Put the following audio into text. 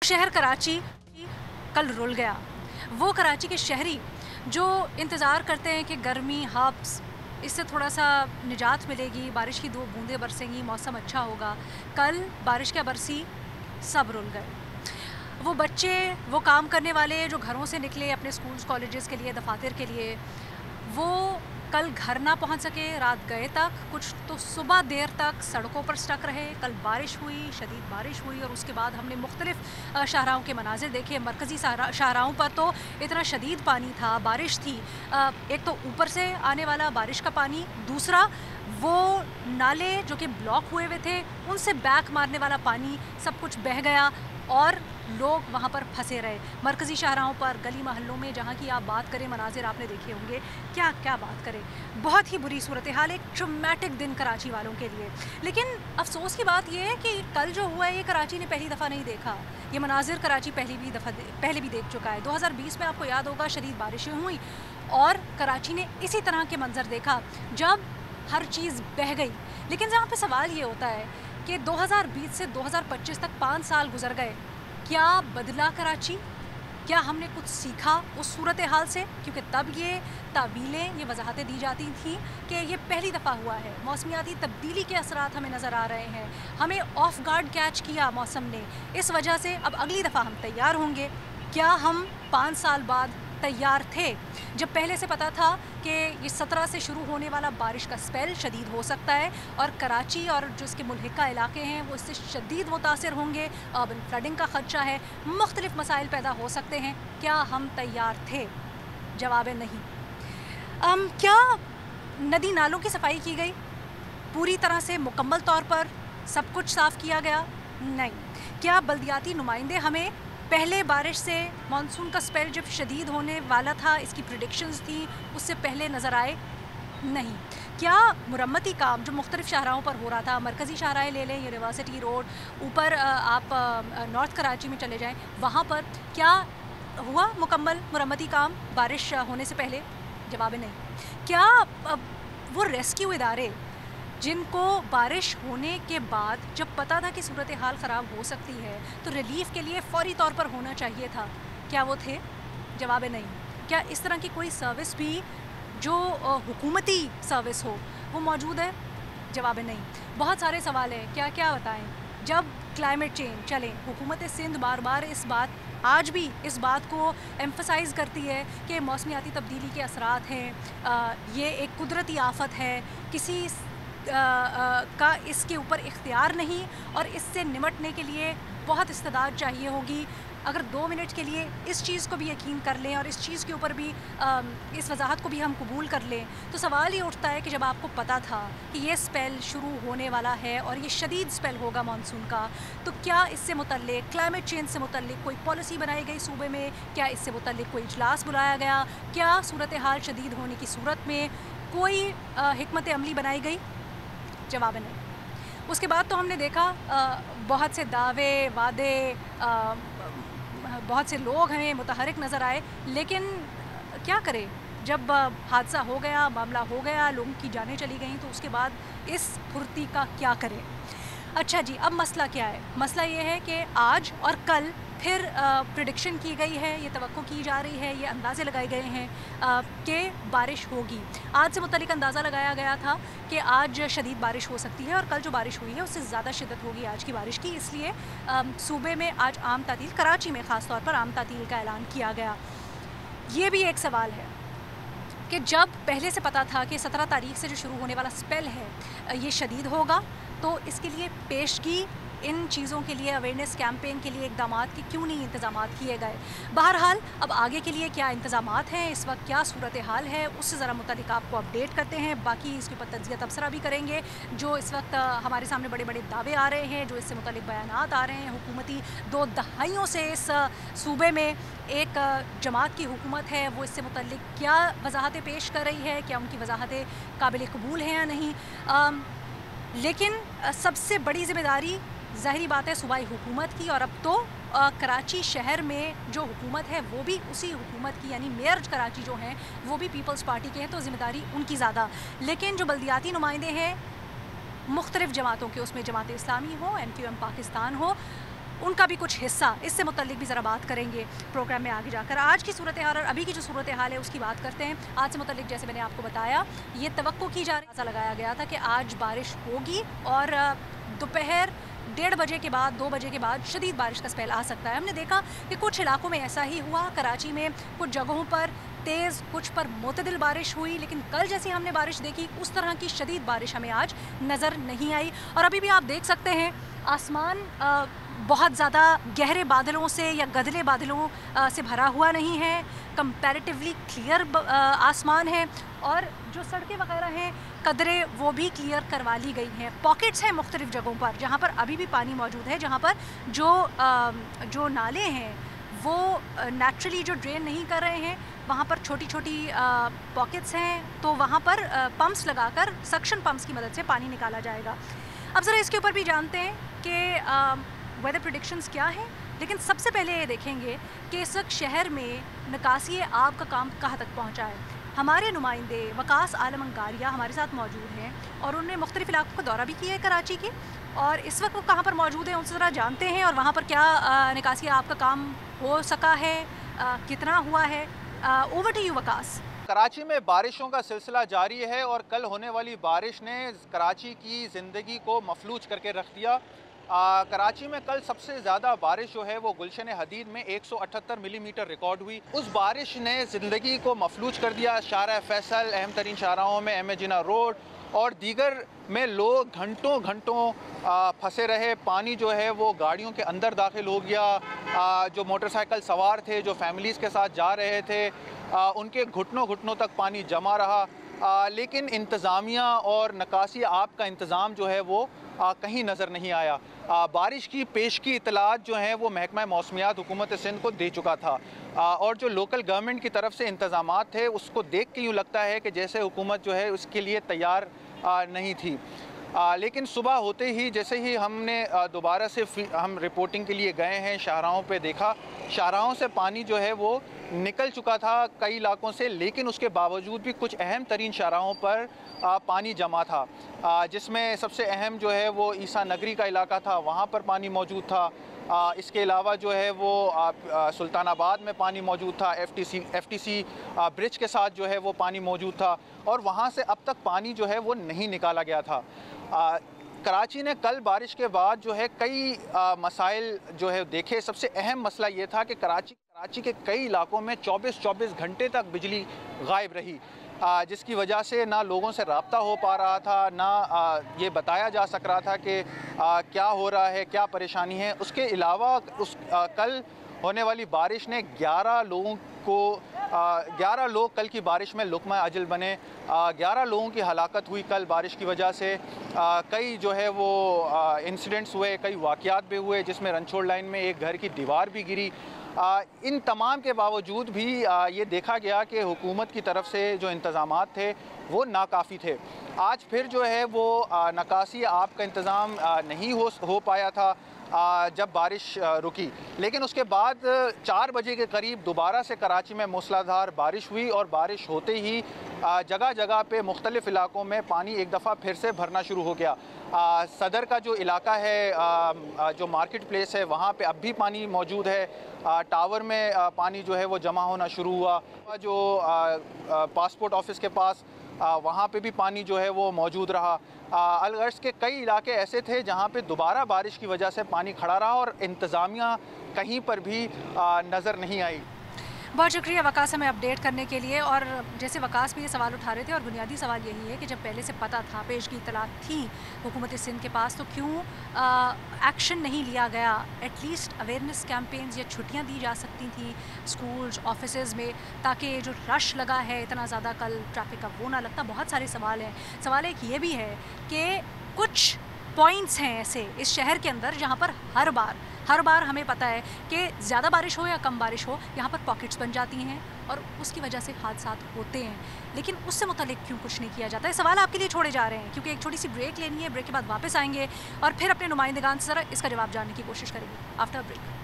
शहर कराची कल रुल गया। वो कराची के शहरी जो इंतज़ार करते हैं कि गर्मी हब्स इससे थोड़ा सा निजात मिलेगी, बारिश की 2 बूंदें बरसेंगी, मौसम अच्छा होगा, कल बारिश क्या बरसी, सब रुल गए। वो बच्चे, वो काम करने वाले जो घरों से निकले अपने स्कूल्स कॉलेजेस के लिए, दफातर के लिए, वो कल घर ना पहुंच सके, रात गए तक, कुछ तो सुबह देर तक सड़कों पर स्टक रहे। कल बारिश हुई, शदीद बारिश हुई और उसके बाद हमने मुख्तलिफ शाहराहों के मनाजिर देखे। मरकज़ी शाहराहों पर तो इतना शदीद पानी था, बारिश थी, एक तो ऊपर से आने वाला बारिश का पानी, दूसरा वो नाले जो कि ब्लॉक हुए हुए थे उनसे बैक मारने वाला पानी, सब कुछ बह गया और लोग वहाँ पर फंसे रहे। मरकज़ी शाहराहों पर, गली मोहल्लों में जहाँ की आप बात करें, मनाजिर आपने देखे होंगे, क्या क्या बात करें। बहुत ही बुरी सूरत हाल, एक ट्रॉमेटिक दिन कराची वालों के लिए। लेकिन अफसोस की बात यह है कि कल जो हुआ है ये कराची ने पहली दफ़ा नहीं देखा। ये मनाजिर कराची पहले भी देख चुका है। 2020 में आपको याद होगा शदीद बारिशें हुई और कराची ने इसी तरह के मंजर देखा जब हर चीज़ बह गई। लेकिन जहाँ पे सवाल ये होता है कि 2020 से 2025 तक 5 साल गुजर गए, क्या बदला कराची? क्या हमने कुछ सीखा उस सूरत हाल से? क्योंकि तब ये तावीलें, ये वजाहतें दी जाती थी कि ये पहली दफ़ा हुआ है, मौसमियाती तब्दीली के असरात हमें नज़र आ रहे हैं, हमें ऑफ गार्ड कैच किया मौसम ने, इस वजह से अब अगली दफ़ा हम तैयार होंगे। क्या हम 5 साल बाद तैयार थे, जब पहले से पता था कि ये 17 से शुरू होने वाला बारिश का स्पेल शदीद हो सकता है और कराची और जो इसके मुल्हिका इलाके हैं वो इससे शदीद मुतासिर होंगे, अर्बन फ्लडिंग का ख़दशा है, मुख्तलिफ मसाइल पैदा हो सकते हैं। क्या हम तैयार थे? जवाब है नहीं। क्या नदी नालों की सफाई की गई? पूरी तरह से मुकम्मल तौर पर सब कुछ साफ़ किया गया? नहीं। क्या बल्दियाती नुमाइंदे हमें पहले बारिश से, मानसून का स्पेल जब शदीद होने वाला था, इसकी प्रेडिक्शंस थी, उससे पहले नज़र आए? नहीं। क्या मुरम्मती काम जो मुख्तलिफ शाहराहों पर हो रहा था, मरकज़ी शाहराएँ ले लें, यूनिवर्सिटी रोड, ऊपर आप नॉर्थ कराची में चले जाएं, वहाँ पर क्या हुआ मुकम्मल मुरम्मती काम बारिश होने से पहले? जवाब है नहीं। क्या वो रेस्क्यू इदारे जिनको बारिश होने के बाद जब पता था कि सूरत हाल ख़राब हो सकती है तो रिलीफ़ के लिए फ़ौरी तौर पर होना चाहिए था, क्या वो थे? जवाब है नहीं। क्या इस तरह की कोई सर्विस भी जो हुकूमती सर्विस हो वो मौजूद है? जवाब है नहीं। बहुत सारे सवाल हैं, क्या क्या बताएं। जब क्लाइमेट चेंज चले, हुकूमत सिंध बार बार आज भी इस बात को एम्फसाइज़ करती है कि मौसमियाती तब्दीली के असरात हैं, ये एक कुदरती आफत है, किसी का इसके ऊपर इख्तियार नहीं और इससे निमटने के लिए बहुत इस्तेदाद चाहिए होगी। अगर 2 मिनट के लिए इस चीज़ को भी यकीन कर लें और इस चीज़ के ऊपर भी इस वजाहत को भी हम कबूल कर लें तो सवाल ये उठता है कि जब आपको पता था कि ये स्पेल शुरू होने वाला है और ये शदीद स्पेल होगा मानसून का, तो क्या इससे मुतल्लिक, क्लाइमेट चेंज से मुतल्लिक कोई पॉलिसी बनाई गई सूबे में? क्या इससे मुतल्लिक कोई इजलास बुलाया गया? क्या सूरत हाल शदीद होने की सूरत में कोई हिकमत अमली बनाई गई? जवाब है नहीं। उसके बाद तो हमने देखा बहुत से दावे, वादे, बहुत से लोग हमें मुतहरिक नज़र आए, लेकिन क्या करें, जब हादसा हो गया, मामला हो गया, लोगों की जानें चली गईं, तो उसके बाद इस फुर्ती का क्या करें? अच्छा जी, अब मसला क्या है? मसला ये है कि आज और कल फिर प्रेडिक्शन की गई है, ये तवक्को की जा रही है, ये अंदाज़े लगाए गए हैं कि बारिश होगी। आज से मुतल्लिक अंदाज़ा लगाया गया था कि आज शदीद बारिश हो सकती है और कल जो बारिश हुई है उससे ज़्यादा शिद्दत होगी आज की बारिश की, इसलिए सूबे में आज आम तातील, कराची में ख़ास तौर पर आम तातील का ऐलान किया गया। ये भी एक सवाल है कि जब पहले से पता था कि 17 तारीख से जो शुरू होने वाला स्पेल है ये शदीद होगा, तो इसके लिए पेशगी, इन चीज़ों के लिए, अवेयरनेस कैंपेन के लिए इक़दामात के क्यों नहीं इंतज़ामात किए गए? बहरहाल अब आगे के लिए क्या इंतज़ामात हैं, इस वक्त क्या सूरत हाल है, उससे ज़रा मुतालिक आपको अपडेट करते हैं। बाकी इसके ऊपर तज्ज़िया तबसरा भी करेंगे। जो इस वक्त हमारे सामने बड़े बड़े दावे आ रहे हैं, जो इससे मुतालिक बयानात आ रहे हैं, हुकूमती 2 दहाइयों से इस सूबे में एक जमात की हुकूमत है, वो इससे मुतालिक क्या वजाहतें पेश कर रही है, क्या उनकी वजाहतें काबिल कबूल हैं या नहीं। लेकिन सबसे बड़ी ज़िम्मेदारी ज़ाहिरी बात है सूबाई हुकूमत की, और अब तो कराची शहर में जो हुकूमत है वो भी उसी हुकूमत की, यानी मेयर कराची जो हैं वो भी पीपल्स पार्टी के हैं, तो ज़िम्मेदारी उनकी ज़्यादा। लेकिन जो बल्दियाती नुमाइंदे हैं मुख्तलिफ़ जमातों के, उसमें जमात इस्लामी हो, MQM पाकिस्तान हो, उनका भी कुछ हिस्सा, इससे मुतल्लिक भी ज़रा बात करेंगे प्रोग्राम में आगे जाकर। आज की सूरत हाल और अभी की जो सूरत हाल है उसकी बात करते हैं। आज से मुतल्लिक जैसे मैंने आपको बताया, ये तवक्को की जा रही, ऐसा लगाया गया था कि आज बारिश होगी और दोपहर 1:30 बजे के बाद 2 बजे के बाद शदीद बारिश का स्पेल आ सकता है। हमने देखा कि कुछ इलाकों में ऐसा ही हुआ। कराची में कुछ जगहों पर तेज़, कुछ पर मुतदिल बारिश हुई, लेकिन कल जैसी हमने बारिश देखी उस तरह की शदीद बारिश हमें आज नज़र नहीं आई। और अभी भी आप देख सकते हैं आसमान बहुत ज़्यादा गहरे बादलों से या गदले बादलों से भरा हुआ नहीं है, कंपैरेटिवली क्लियर आसमान है और जो सड़कें वगैरह हैं कदरे वो भी क्लियर करवा ली गई हैं। पॉकेट्स हैं मुख्तलिफ़ जगहों पर जहाँ पर अभी भी पानी मौजूद है, जहाँ पर जो नाले हैं वो नेचुरली जो ड्रेन नहीं कर रहे हैं वहाँ पर छोटी छोटी पॉकेट्स हैं, तो वहाँ पर पंप्स लगाकर सक्शन पंप्स की मदद से पानी निकाला जाएगा। अब ज़रा इसके ऊपर भी जानते हैं कि वेदर प्रेडिक्शंस क्या हैं, लेकिन सबसे पहले ये देखेंगे कि इस वक्त शहर में निकासी आब का काम कहाँ तक पहुँचा है। हमारे नुमाइंदे वकास आलम अंगारिया हमारे साथ मौजूद हैं और उन्होंने मुख्तलिफ़ इलाकों का दौरा भी किया है कराची के, और इस वक्त वो कहाँ पर मौजूद हैं उनसे ज़रा जानते हैं और वहाँ पर क्या निकासी आब का काम हो सका है, कितना हुआ है। Over to you Waqas. Karachi में बारिशों का सिलसिला जारी है और कल होने वाली बारिश ने कराची की ज़िंदगी को मफलूज करके रख दिया। कराची में कल सबसे ज़्यादा बारिश जो है वो गुलशन हदीद में 178 मिलीमीटर रिकॉर्ड हुई। उस बारिश ने ज़िंदगी को मफलूज कर दिया। शारा फैसल, अहम तरीन शाहराहों में एम ए जिना रोड और दीगर में लोग घंटों घंटों फंसे रहे। पानी जो है वो गाड़ियों के अंदर दाखिल हो गया। जो मोटरसाइकिल सवार थे, जो फैमिलीज़ के साथ जा रहे थे, उनके घुटनों घुटनों तक पानी जमा रहा। लेकिन इंतज़ामिया और निकासी आब का इंतज़ाम जो है वो कहीं नज़र नहीं आया। बारिश की पेश की इतलात जो हैं वो महकमा मौसमियात हुकूमत सिंध को दे चुका था और जो लोकल गवर्नमेंट की तरफ से इंतज़ामात थे उसको देख के यूँ लगता है कि जैसे हुकूमत जो है उसके लिए तैयार नहीं थी। लेकिन सुबह होते ही जैसे ही हमने दोबारा से हम रिपोर्टिंग के लिए गए हैं, शाहराहों पे देखा, शाहराहों से पानी जो है वो निकल चुका था कई इलाकों से, लेकिन उसके बावजूद भी कुछ अहम तरीन शाहराहों पर पानी जमा था, जिसमें सबसे अहम जो है वो ईसा नगरी का इलाका था, वहाँ पर पानी मौजूद था। इसके अलावा जो है वो सुल्तानाबाद में पानी मौजूद था, एफटीसी ब्रिज के साथ जो है वो पानी मौजूद था और वहाँ से अब तक पानी जो है वो नहीं निकाला गया था। कराची ने कल बारिश के बाद जो है कई मसाइल जो है देखे। सबसे अहम मसला ये था कि कराची के कई इलाकों में 24 घंटे तक बिजली गायब रही, जिसकी वजह से ना लोगों से रब्ता हो पा रहा था, ना ये बताया जा सक रहा था कि क्या हो रहा है, क्या परेशानी है। उसके अलावा कल होने वाली बारिश ने 11 लोग कल की बारिश में लुकमा अजल बने। 11 लोगों की हलाकत हुई कल बारिश की वजह से। कई जो है वो इंसिडेंट्स हुए, कई वाक़यात भी हुए, जिसमें रनछोड़ लाइन में एक घर की दीवार भी गिरी। इन तमाम के बावजूद भी ये देखा गया कि हुकूमत की तरफ से जो इंतज़ामात थे वो नाकाफ़ी थे। आज फिर जो है वो निकासी आब का इंतज़ाम नहीं हो पाया था जब बारिश रुकी, लेकिन उसके बाद 4 बजे के करीब दोबारा से कराची में मूसलाधार बारिश हुई और बारिश होते ही जगह जगह पे मुख्तलिफ़ इलाकों में पानी एक दफ़ा फिर से भरना शुरू हो गया। सदर का जो इलाका है, जो मार्केट प्लेस है, वहाँ पे अब भी पानी मौजूद है। टावर में पानी जो है वो जमा होना शुरू हुआ। जो पासपोर्ट ऑफिस के पास वहाँ पे भी पानी जो है वो मौजूद रहा। अलगर्ज के कई इलाके ऐसे थे जहाँ पे दोबारा बारिश की वजह से पानी खड़ा रहा और इंतज़ामिया कहीं पर भी नज़र नहीं आई। बहुत शुक्रिया वकास हमें अपडेट करने के लिए। और जैसे वकास भी ये सवाल उठा रहे थे और बुनियादी सवाल यही है कि जब पहले से पता था, पेशगी इतलात थी हुकूमत सिंध के पास, तो क्यों एक्शन नहीं लिया गया। एटलीस्ट अवेयरनेस कैंपेन्स या छुट्टियां दी जा सकती थी स्कूल्स, ऑफिसेज़ में, ताकि जो रश लगा है इतना ज़्यादा कल ट्रैफिक का वो ना लगता। बहुत सारे सवाल हैं। सवाल एक ये भी है कि कुछ पॉइंट्स हैं ऐसे इस शहर के अंदर जहाँ पर हर बार हमें पता है कि ज़्यादा बारिश हो या कम बारिश हो, यहाँ पर पॉकेट्स बन जाती हैं और उसकी वजह से हादसात होते हैं, लेकिन उससे मुतालिक क्यों कुछ नहीं किया जाता है। सवाल आपके लिए छोड़े जा रहे हैं क्योंकि एक छोटी सी ब्रेक लेनी है। ब्रेक के बाद वापस आएंगे और फिर अपने नुमाइंदगान से ज़रा इसका जवाब जानने की कोशिश करेंगे आफ्टर ब्रेक।